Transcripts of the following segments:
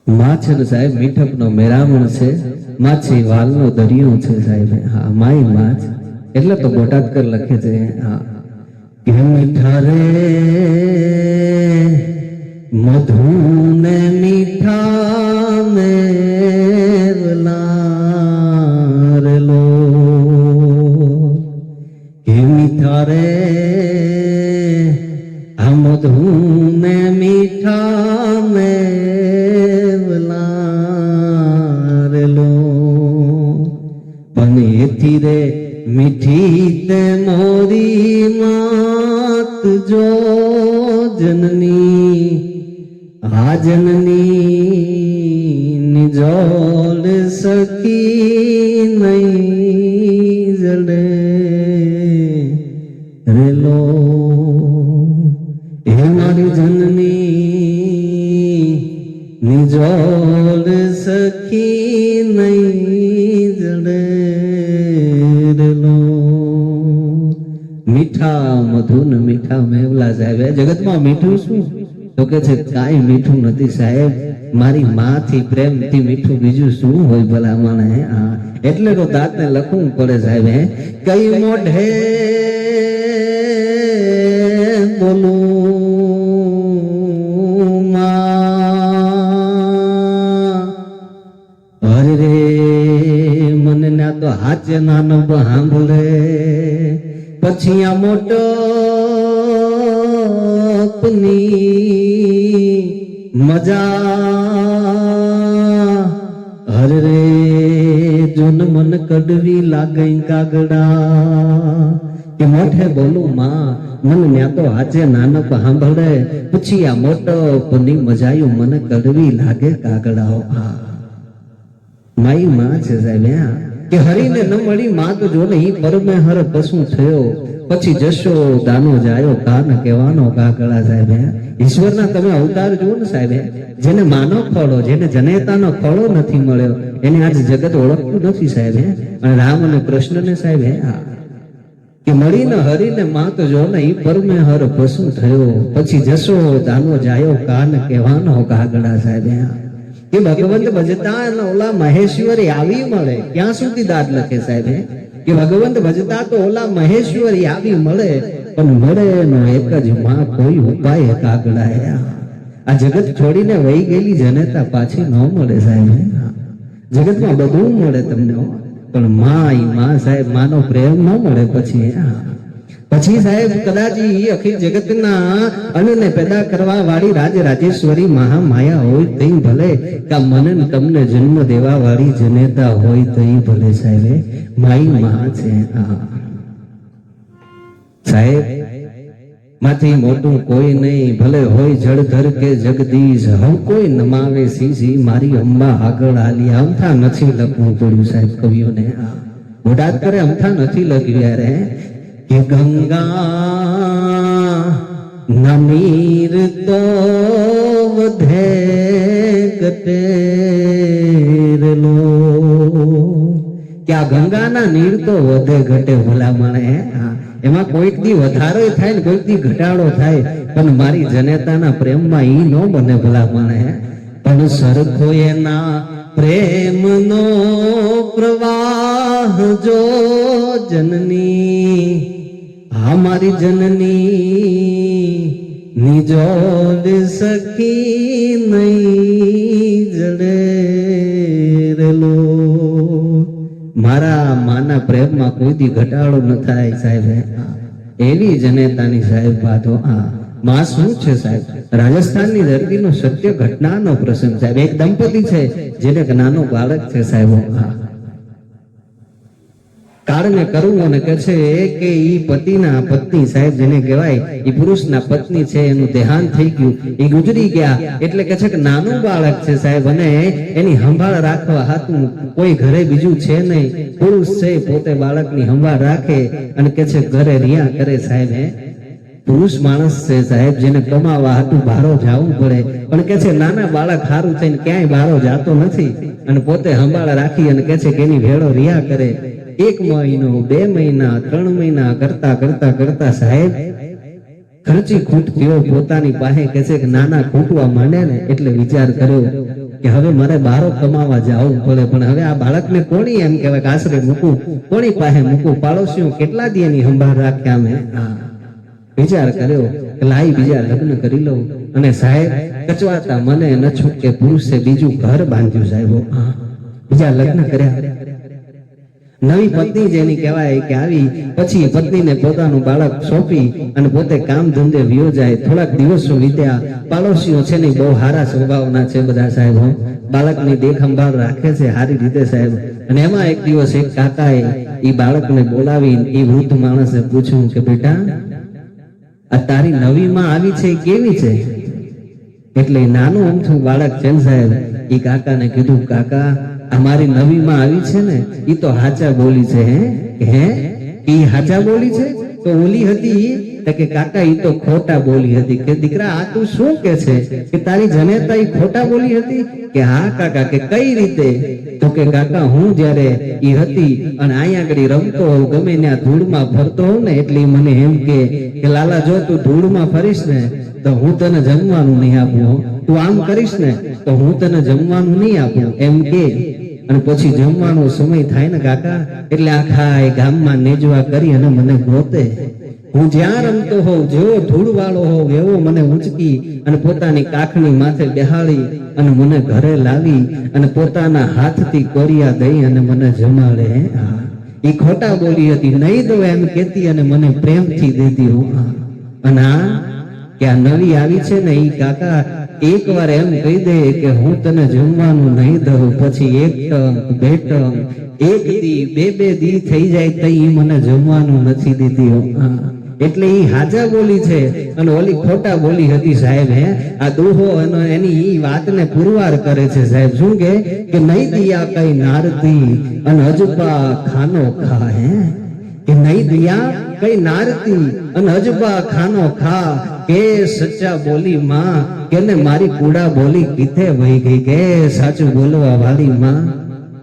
માછ સાહેબ મીઠપનો મેરામણ છે, માછી વાલનો દરિયો છે સાહેબ. હા, માઈ માછ એટલે તો બોટાદકર લખે છે. હા, કે મીઠા રે મધુ ને મીઠા મેવલા રે લો, કે મીઠા રે આ મધુ ને મીઠા મેવલા રે લો, પણ એથી રે મીઠી તે મોરી માત જો જનની, આ જનની નિજોડ સકી નહીં જડે રેલો, એ મારી જનની નિજોડ સકી નહીં જડે રેલો. મીઠા મધુ ને મીઠા મેવલા સાહેબ. જગતમાં મીઠું શું? તો કે છે કાંઈ મીઠું નથી સાહેબ, મારી માથી પ્રેમથી મીઠું બીજું શું હોય ભલા માણે. હા, એટલે તો દાંતને લખવું પડે સાહેબ. કઈ મોઢે બોલું માં, અરે રે મને ના તો હાચે નાનો સાંભળે, પછી આ મોટો મજા, અરે રે જોન મન કડવી લાગે કાગડા, કે મોઢે બોલું માં મને ન્યા તો હાચે નાનક સાંભળે, પછી આ મોટો પની મજાયું મને કડવી લાગે કાગડાઓ. માઈ માં છે સાહેબ. કે હરીને ન મળી માં તો જો ને ઈ પરમે હર પશુ થયો, પછી જશો દાનો જાયો કાન કહેવાનો કાગડા સાહેબ. ઈશ્વરના તમે અવતાર જુઓ ને સાહેબ, જેને માનો ખોળો, જેને જનેતાનો ખોળો નથી મળ્યો, એને આજ જગત ઓળખતું નથી સાહેબ. અને રામ અને કૃષ્ણને સાહેબ કે મળીને હરીને માં તો જો ને ઈ પરમે હર પશુ થયો, પછી જશો દાનો જાયો કાન કહેવાનો કાગડા સાહેબ. કે ભગવંત ભજતા ઓલા મહેશ્વરી આવી મળે, ક્યાં સુધી દાદ લખે સાહેબ. કે ભગવંત ભજતા તો ઓલા મહેશ્વરી આવી મળે, પણ મળે નો એક જ માં કોઈ ઉપાય કાગડા. આ જગત છોડીને વહી ગયેલી જનતા પાછી ન મળે સાહેબ. જગતમાં બધું મળે તમને, પણ માં સાહેબ માનો પ્રેમ ન મળે પછી. પછી સાહેબ કદાચ ઈ અખિલ જગતના અન્નને પેદા કરવા વાળી રાજ રાજેશ્વરી મહામાયા હોય તઈ ભલે, કા મને તમને જન્મ દેવા વાળી જનેતા હોય તઈ ભલે સાહેબ. માઈ મહા છે સાહેબ. માથી મોટું કોઈ નહીં, ભલે હોય જળધર કે જગદીશ, હું કોઈ નમાવે સીસી મારી અંબા આગળ આલી. અમથા નથી લખવું પડ્યું સાહેબ કવિઓને. બોટાદ કરે અમથા નથી લખ્યું યારે. કે ગંગા નમીર તો વધે ઘટે રેલો, કે આ ગંગાના નીર તો વધે ઘટે ભલા માણે. એમાં કોઈક દી વધારો થાય ને કોઈક દી ઘટાડો થાય, પણ મારી જનેતાના પ્રેમમાં ઈ ન બને ભલા માણે. પણ સરખો એના પ્રેમનો પ્રવાહ જો જનની, આ મારી જનની નિજોડ સખી નહીં જડે રેલો. મારા માના પ્રેમમાં કોઈ દી ઘટાડો ન થાય સાહેબ. એવી જનેતાની સાહેબ વાતો. માં શું છે સાહેબ? રાજસ્થાનની ધરતીનો સત્ય ઘટનાનો પ્રસંગ સાહેબ. એક દંપતી છે જેને એક નાનો બાળક છે સાહેબ. કાળને કરવું અને કહે છે કે ઈ પતિના પત્ની સાહેબ જેને કહેવાય ઈ પુરુષના પત્ની છે, એનું દેહાંત થઈ ગયું, એ ગુજરી ગયા. એટલે કે છે કે નાનું બાળક છે સાહેબ, અને એની સંભાળ રાખવા હાતું કોઈ ઘરે બીજું છે નહીં. પુરુષ છે પોતે બાળકની સંભાળ રાખે અને કે છે ઘરે રિયા કરે સાહેબ. પુરુષ માણસ છે સાહેબ, જેને કમાવા હાતું બહાર જવું પડે, પણ કે છે નાના બાળક સારું થઈને ક્યાંય બહાર જાતો નથી, અને પોતે સંભાળ રાખી અને કે છે કે એની ભેળો રિયા કરે. 1 મહિનો 2 મહિના 3 મહિના કરતા કરતા કરતા સાહેબ ખર્ચી ખૂટ થયો પોતાની પાસે. કે છે કે નાના ખૂટવા માંડે ને એટલે વિચાર કર્યો કે હવે મારે બારો કમાવા જવું પડે, પણ હવે આ બાળકને કોની એમ કહેવાય કે આશરે મૂકું, કોની પાસે મૂકું, પાડોશીઓ કેટલા દી એની સંભાળ રાખ્યા મેં. વિચાર કર્યો કે લાઈ બીજા લગ્ન કરી લઉં. અને સાહેબ કચવાતા મને ન છૂટકે પુરુષે બીજું ઘર બાંધ્યું સાહેબ. બીજા લગ્ન કર્યા. નવી પત્ની જેની કહેવાય કે આવી પછી પત્નીને પોતાનું બાળક સોંપી અને પોતે કામ ધંધે વિયો જાય. થોડાક દિવસો વીત્યા. પાડોશીઓ છે ને બહુ સારા સ્વભાવના છે બધા સાહેબ. બાળકની દેખભાળ રાખે છે સારી રીતે સાહેબ. અને એમાં એક દિવસ એક કાકાએ એ બાળકને બોલાવી એ વૃદ્ધ માણસે પૂછ્યું કે બેટા આ તારી નવી માં આવી છે કેવી છે? એટલે નાનું અમથું બાળક છે સાહેબ. એ કાકાને કીધું કાકા અમારી નવી માં આવી છે ને ઈ તો હાચા બોલી છે. હે ઈ હાચા બોલી છે? તો ઓલી હતી તો કે કાકા ઈ તો ખોટા બોલી હતી. કે દીકરા આ તું શું કે છે કે તારી જનેતા ઈ ખોટા બોલી હતી? કે હા કાકા. કે કઈ રીતે? તો કે કાકા હું જયારે ઈ હતી અને અહીંયા આગળ રમતો હોઉં ગમે ત્યાં ધૂળમાં ફરતો હોઉં ને એટલે મને એમ કે લાલા જો તું ધૂળમાં ફરીશ ને તો હું તને જમવાનું નહીં આપું, તું આમ કરીશ ને તો હું તને જમવાનું નહીં આપું એમ કે. અને પછી જમવાનો સમય થાય ને કાકા એટલે આખા ગામમાં નેજવા કરી અને મને ગોતે. હું જ્યાં રમતો હોઉં જેવો ધૂળ વાળો હોઉં એવો મને ઉંચકી અને પોતાની કાખની માથે બેહાડી અને મને ઘરે લાવી અને પોતાના હાથથી કોરિયા દઈ અને મને જમાડે. એ ખોટા બોલી હતી નહીં દો એમ કેતી અને મને પ્રેમથી દેતી. અને આ કે આ નવી આવી છે ને ઈ કાકા એક વાર એમ કહી દે કે હું તને જમવાનું નહીં દઉં પછી એક ટંક બે ટંક એક દી બે દી થઈ જાય તો ઈ મને જમવાનું નથી દેતી. એટલે ઈ હાજા બોલી છે અને ઓલી ખોટા બોલી હતી સાહેબ. આ દોહો અને એની ઈ વાતને પુરવાર કરે છે સાહેબ. શું કે નહીં દિયા કઈ નારતી અને અજબા ખાનો ખા. કે નહીં દિયા કઈ નારતી અને અજબા ખાનો ખા. કે સચ્ચા બોલી માં કે ને મારી કુડા બોલી કીથે વહી ગઈ. કે સાચું બોલવા વાળી માં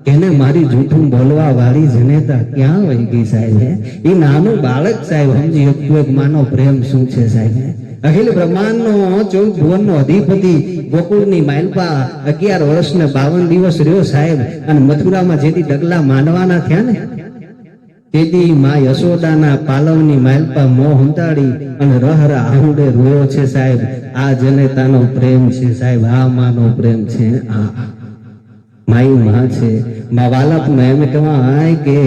કેને મારી જૂઠું બોલવા વાળી જનેતા ક્યાં વહી ગઈ સાહેબ. એ નાનું બાળક સાહેબ સમજી શકતું એક માનો પ્રેમ શું છે સાહેબ. અખિલ બ્રહ્માંડ નો 14 ભુવન નો અધિપતિ ગોકુળની માલપા 11 વર્ષ ને 52 દિવસ રહ્યો સાહેબ. અને મથુરામાં જેથી ડગલા માંડવાના થયા ને તેથી માં યશોદાના પાલવની માલપા મોં હંતાડી અને રહરા આહુડે રોયો છે સાહેબ. આ જનેતાનો પ્રેમ છે સાહેબ. આ માનો પ્રેમ છે. આ માઈ માં છે. માં વાલપ માં એમ કહેવાય કે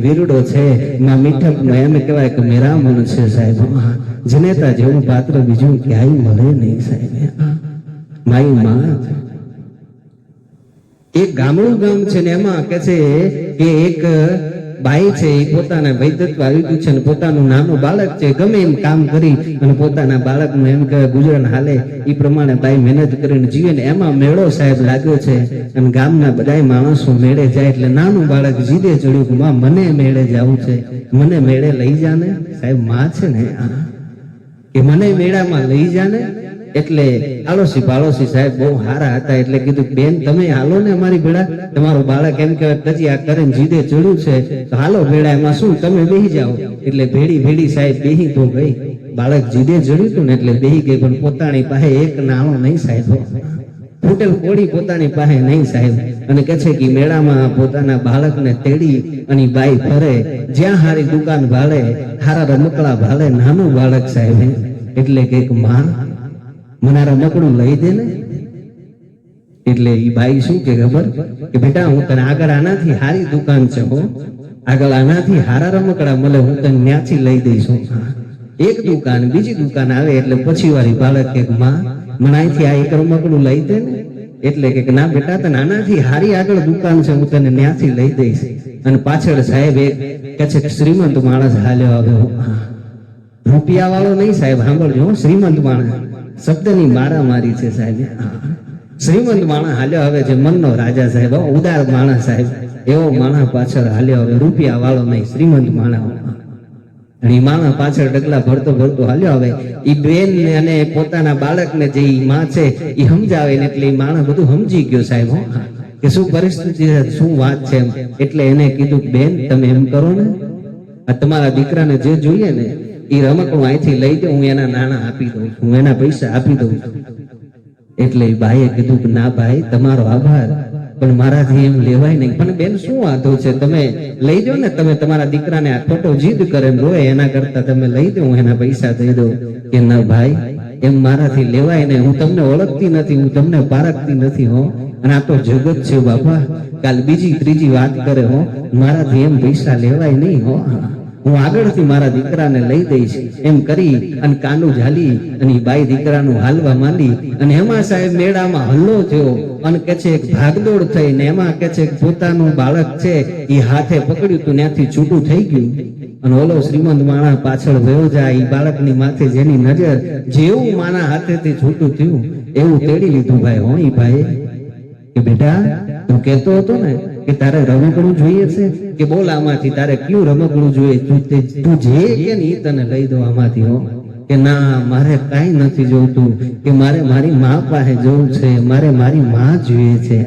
વીરડો છે. માં મીઠપ માં એમ કહેવાય કે મેરામણ છે સાહેબ. જનેતા જેવું પાત્ર બીજું ક્યાંય મળે નહીં સાહેબ. માઈ માં એક ગામડું ગામ છે ને એમાં કે છે કે એક બાઈ છે એ પોતાના વૈધત્વ આવી છે ને પોતાનું નાનું બાળક છે ગમે એમ કામ કરી અને પોતાના બાળકનું એમ કે ગુજરાન હાલે એ પ્રમાણે બાઈ મહેનત કરીને જીવે ને એમાં મેળો સાહેબ લાગ્યો છે. અને ગામના બધા માણસો મેળે જાય એટલે નાનું બાળક જીદે ચડ્યું કે માં મને મેળે જવું છે, મને મેળે લઈ જાને સાહેબ. માં છે ને કે મને મેળામાં લઈ જાને. એટલે આડોશી પાડોશી સાહેબ બહુ સારા હતા એટલે કીધું બેન તમે હાલો ને અમારી ભેળા, તમારું બાળક એમ કે કજી આ કરીને જીદે ચડ્યું છે તો હાલો ભેળા, એમાં શું તમે બેહી જાઓ. એટલે ભેડી સાહેબ બેહી તો ગઈ. બાળક જીદે ચડ્યું હતું ને એટલે બેહી ગઈ. પણ પોતાની પાસે એક નાણો નહીં સાહેબ, ફૂટેલ કોડી પોતાની પાસે નહીં સાહેબ. અને કે છે કે મેળામાં પોતાના બાળકને તેડી અને બાઈ ફરે જ્યાં હારી દુકાન ભાળે હારા રમકડા ભાળે નાનું બાળક સાહેબ. એટલે કે માં મને રમકડું લઈ દે ને. એટલે ઈ બાઈ શું કે ખબર કે બેટા હું તને આગળ આનાથી હારી દુકાન છે હો, આગળ આનાથી હારા રમકડા મળે હું તને ન્યાથી લઈ દઈશું. એક દુકાન બીજી દુકાન આવે એટલે પછી વાળી બાળક કે માં મને અહીંથી આ એક રમકડું લઈ દે ને. એટલે કે ના બેટા તને આનાથી હારી આગળ દુકાન છે હું તને ન્યાથી લઈ દઈશ. અને પાછળ સાહેબ એક કે છે શ્રીમંત માણસ હાલ્યો આવ્યો. રૂપિયા વાળો નહીં સાહેબ, સાંભળજો શ્રીમંત માણસ શબ્દની મારામારી છે સાહેબ. શ્રીમંત માણસ હાલ્યો આવે છે, મનનો રાજા સાહેબ, ઉદાર માણસ સાહેબ. એવો માણસ પાછળ હાલ્યો આવે, રૂપિયા વાળો નહીં શ્રીમંત માણસ. અને એ માણસ પાછળ ડગલા ભરતો હાલ્યો આવે. એ બેન અને પોતાના બાળકને જે માં છે એ સમજાવે ને એટલે એ માણસ બધું સમજી ગયો સાહેબ કે શું પરિસ્થિતિ છે, શું વાત છે. એટલે એને કીધું બેન તમે એમ કરો ને આ તમારા દીકરાને જે જોઈએ ને એ રમકડું અહીંથી લઈ દે, હું એના નાણાં આપી દઉં છું, હું એના પૈસા આપી દઉં છું. એટલે એ બાઈએ કીધું કે ના ભાઈ તમારો આભાર, પણ મારાથી એમ લેવાય નહીં. પણ બેન શું વાંધો છે, તમે લઈ જાઓ ને, તમે તમારા દીકરાને આ ખોટો જીદ કરે ને રોય એના કરતા તમે લઈ દો, હું એના પૈસા દઈ દઉં. કે ના ભાઈ એમ મારાથી લેવાય નહીં, હું તમને ઓળખતી નથી, હું તમને પારખતી નથી હો, અને આ તો જગત છે બાપા, કાલ બીજી ત્રીજી વાત કરે હો, મારાથી એમ પૈસા લેવાય નહીં હો, હું આગળથી મારા દીકરાને લઈ દઈશ. એમ કરી અને કાંડું ઝાલી અને ઈ બાઈ દીકરાનું હાલવા માંડી. અને એમાં સાહેબ મેળામાં હલ્લો થયો અને કે છે એક ભાગદોડ થઈ ને એમાં કે છે પોતાનું બાળક છે એ હાથે પકડ્યું તું, ત્યાંથી છૂટું થઈ ગયું. અને ઓલો શ્રીમંત માણા પાછળ વયો જાય, ઈ બાળકની માથે જેની નજર, જેવું માના હાથેથી છૂટું થયું એવું તેડી લીધું ભાઈ હો. ઈ ભાઈ કે બેટા તું કહેતો હતો ને કે તારે રમકડું જોઈએ છે, કે બોલ આમાંથી તારે કયું રમકડું જોઈએ, તું જે કે ને ઈ તને લઈ દો આમાંથી હો. કે ના મારે કાંઈ નથી જોઈતું, કે મારે મારી મા પાસે જવું છે, મારે મારી મા જોઈએ છે.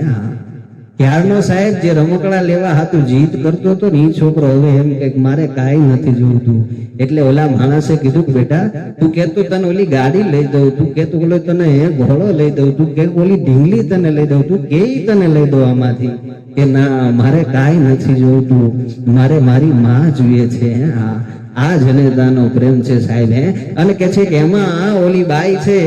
ત્યારનો સાહેબ જે રમકડા લેવા હાતું જીદ કરતો હતો ને ઈ છોકરો હવે એમ કે મારે કાંઈ નથી જોઈતું. એટલે ઓલા માણસે કીધું કે બેટા તું કહેતો તને ઓલી ગાડી લઈ દઉં, તું કહેતો ઓલો તને ઘોડો લઈ દઉં, તું કે ઓલી ઢીંગલી તને લઈ દઉં, તું કે તને લઈ દઉં આમાંથી. કે ના મારે કાંઈ નથી જોઈતું, મારે મારી માં જોઈએ છે. આ જનેતાનો પ્રેમ છે સાહેબ. અને કે છે કે એમાં ઓલી બાઈ છે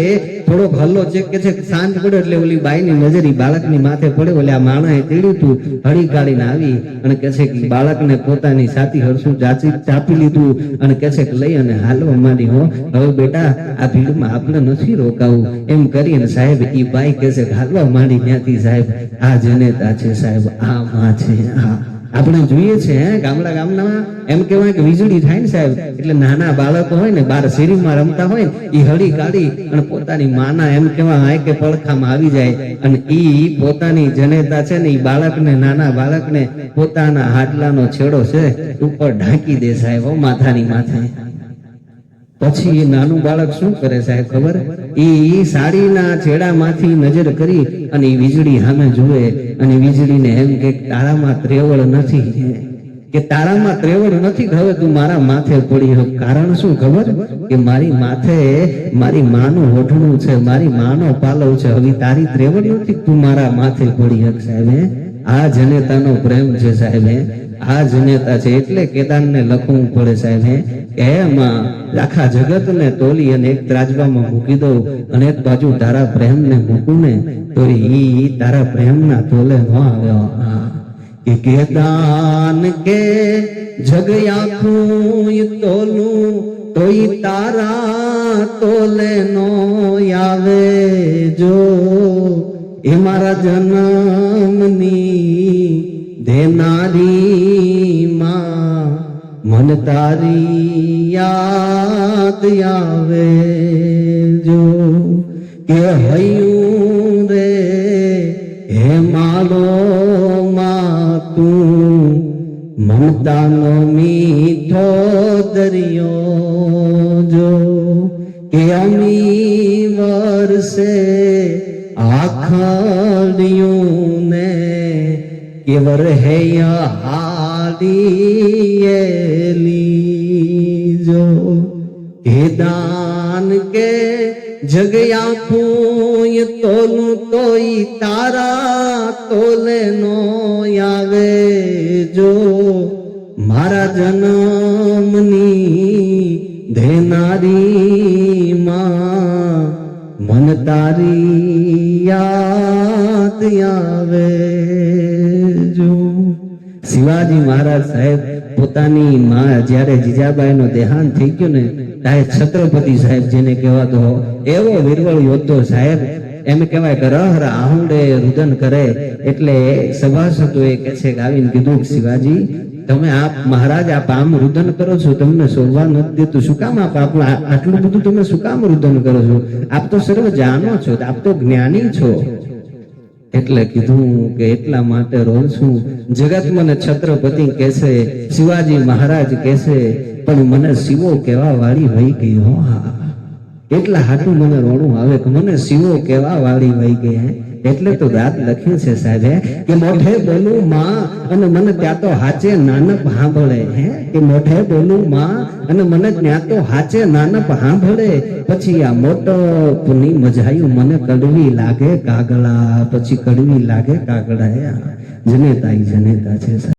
થોડોક હલ્લો છે, કે છે સાંજ પડે એટલે ઓલી બાઈની નજર બાળકની માથે પડે. ઓલે આ માણાએ તેડ્યું તું, હળી કાઢીને આવી અને કે છે કે બાળકને પોતાની છાતી હરસું ચાપી લીધું અને કે છે કે લઈ અને હાલવા માંડી હો. હવે બેટા આ ભીડમાં આપણે નથી રોકાવું એમ કરીને સાહેબ ઈ બાઈ કે છે હાલવા માંડી ત્યાંથી. સાહેબ આ જનેતા છે સાહેબ, આ માં છે. આપણે જોઈએ છે ગામના એમ કહેવાય કે વીજળી થાય ને સાહેબ, એટલે નાના બાળકો હોય ને બાર શેરીમાં રમતા હોય ને એ હળી કાઢી અને પોતાની માના એમ કહેવાય કે પડખામાં આવી જાય અને ઈ પોતાની જનેતા છે ને ઈ બાળકને, નાના બાળકને પોતાના હાડલાનો છેડો છે ઉપર ઢાંકી દે સાહેબ માથાની માથે. પછી એ નાનું બાળક શું કરે સાહેબ ખબર, ઈ સાડીના છેડામાંથી નજર કરી અને ઈ વીજળી સામે જુએ અને વીજળીને એમ કે તારામાં ત્રેવડ નથી, કે તારામાં ત્રેવડ નથી, હવે તું મારા માથે પડી. કારણ શું ખબર, કે મારી માથે મારી માનું ઓઢણું છે, મારી માનો પાલવ છે, હવે તારી ત્રેવડ નથી, તું મારા માથે પડી. હક સાહેબ આ જનેતાનો પ્રેમ છે સાહેબ, આ જનેતા છે. એટલે કેદારને લખવું પડે સાહેબ કે એમાં આખા જગતને તોલી અને એક ત્રાજવામાં મૂકી દઉં અને એક બાજુ તારા પ્રેમને મૂકું ને તો ઈ તારા પ્રેમના તોલે ન આવ્યો. કે કેદાન કે જગ આખું તોલું તોય તારા તોલે નો આવે. જો એ મારા જન્મની દેનારી માં મન તારી યાદ આવે. જો કે હૈયું રે હે માલો માં તું મમતાનો મીઠો દરિયો. જો કે અમી વરસે આખડિયું ને કેવર હૈયા હાડીએલી. જો હે દાન કે જગયા ફૂય તોલું તોય તારા તોલે નો આવે. જો મારા જન્મની ધેનારી માં મન તારી યાદ આવે. જો શિવાજી મહારાજ સાહેબ પોતાની માં જયારે જીજાબાઈનો દેહાંત થઈ ગયો ને ત્યારે છત્રપતિ સાહેબ જેને કહેવાતો એવો વીરવળ યોદ્ધો સાહેબ, એમ કહેવાય કે રહ આહુડે રુદન કરે. એટલે સભાસદોએ કે છે કે આવીને કીધું કે શિવાજી તમે આપ મહારાજ આપ આમ રુદન કરો છો, તમને શોભા નથી દેતું, શું કામ આપ આટલું બધું તમે શું કામ રુદન કરો છો, આપ તો સર્વ જાણો છો, આપ તો જ્ઞાની છો. એટલે કીધું કે એટલા માટે રોજ છું, જગત મને છત્રપતિ કહેશે, શિવાજી મહારાજ કહેશે, પણ મને શિવો કેવા વાળી વહી ગઈ હો. એટલા હાટું મને રોણું આવે કે મને શિવો કેવા વાળી વહી ગઈ. એટલે તો દાંત લખ્યું છે સાહેબ કે મોઢે બોલું માં અને મને ત્યાં તો હાચે નાનપ સાંભળે હે કે મોઢે બોલું માં અને મને ત્યાં તો હાચે નાનપ સાંભળે પછી આ મોટપની મજાયું મને કડવી લાગે કાગડા પછી કડવી લાગે કાગડા જનેતા છે